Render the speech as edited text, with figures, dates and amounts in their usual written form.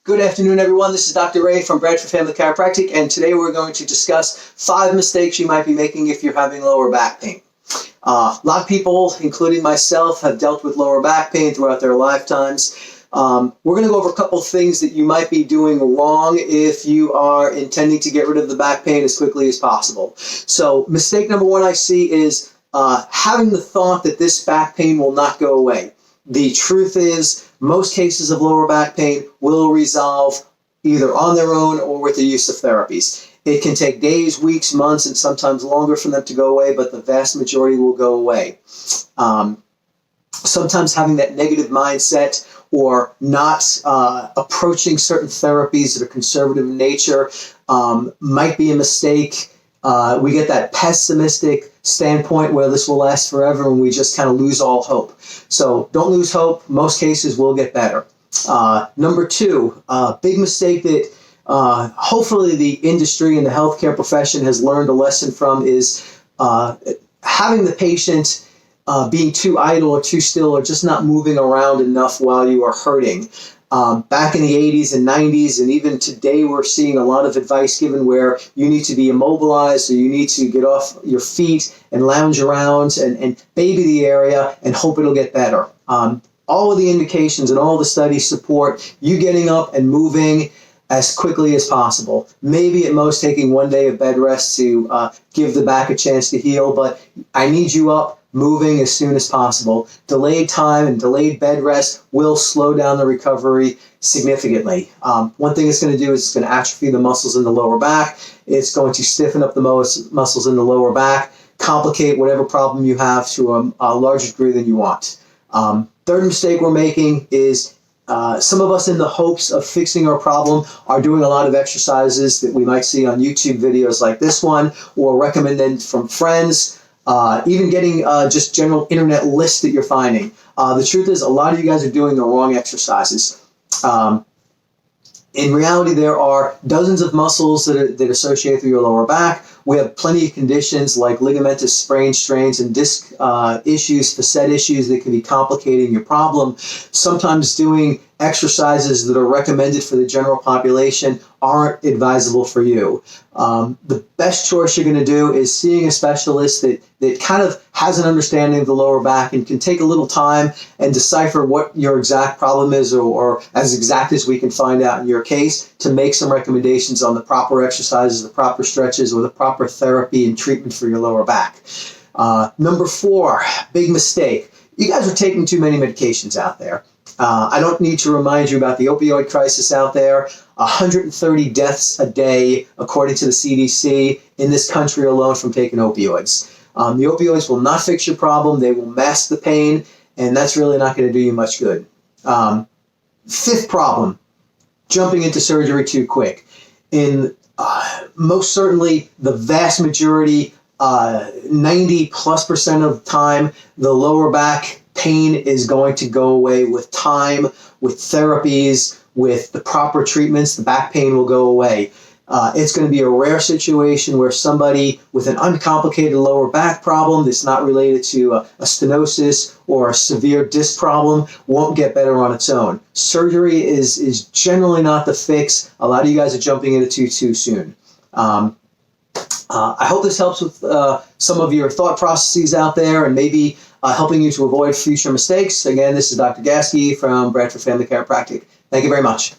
Good afternoon, everyone. This is Dr. Ray from Bradford Family Chiropractic, and today we're going to discuss 5 mistakes you might be making if you're having lower back pain. A lot of people, including myself, have dealt with lower back pain throughout their lifetimes. We're going to go over a couple of things that you might be doing wrong if you are intending to get rid of the back pain as quickly as possible. So mistake number 1 I see is having the thought that this back pain will not go away. The truth is, most cases of lower back pain will resolve either on their own or with the use of therapies. It can take days, weeks, months, and sometimes longer for them to go away, but the vast majority will go away. Sometimes having that negative mindset or not approaching certain therapies that are conservative in nature might be a mistake. We get that pessimistic standpoint where this will last forever and we just kind of lose all hope. So don't lose hope. Most cases will get better. Number 2, big mistake that hopefully the industry and the healthcare profession has learned a lesson from is having the patient being too idle or too still or just not moving around enough while you are hurting. Back in the 80s and 90s, and even today, we're seeing a lot of advice given where you need to be immobilized, or you need to get off your feet and lounge around and baby the area and hope it'll get better. All of the indications and all the studies support you getting up and moving as quickly as possible. Maybe at most taking 1 day of bed rest to give the back a chance to heal, but I need you up moving as soon as possible. Delayed time and delayed bed rest will slow down the recovery significantly. One thing it's going to do is it's going to atrophy the muscles in the lower back. It's going to stiffen up the muscles in the lower back, complicate whatever problem you have to a larger degree than you want. Third mistake we're making is some of us, in the hopes of fixing our problem, are doing a lot of exercises that we might see on YouTube videos like this one, or recommended from friends. Even getting just general internet lists that you're finding. The truth is, a lot of you guys are doing the wrong exercises. In reality, there are dozens of muscles that associate with your lower back. We have plenty of conditions like ligamentous sprains, strains, and disc issues, facet issues that can be complicating your problem. Sometimes doing exercises that are recommended for the general population aren't advisable for you. The best choice you're going to do is seeing a specialist that kind of has an understanding of the lower back and can take a little time and decipher what your exact problem is, or as exact as we can find out in your case, to make some recommendations on the proper exercises, the proper stretches, or the proper therapy and treatment for your lower back. Number 4, big mistake. You guys are taking too many medications out there. I don't need to remind you about the opioid crisis out there. 130 deaths a day, according to the CDC, in this country alone from taking opioids. The opioids will not fix your problem. They will mask the pain, and that's really not going to do you much good. 5th problem, jumping into surgery too quick. In most certainly the vast majority, 90+% of the time, the lower back pain is going to go away with time, with therapies, with the proper treatments. The back pain will go away. It's going to be a rare situation where somebody with an uncomplicated lower back problem that's not related to a stenosis or a severe disc problem won't get better on its own. Surgery is generally not the fix. A lot of you guys are jumping into it too soon. I hope this helps with some of your thought processes out there and maybe helping you to avoid future mistakes. Again, this is Dr. Gasky from Bradford Family Chiropractic. Thank you very much.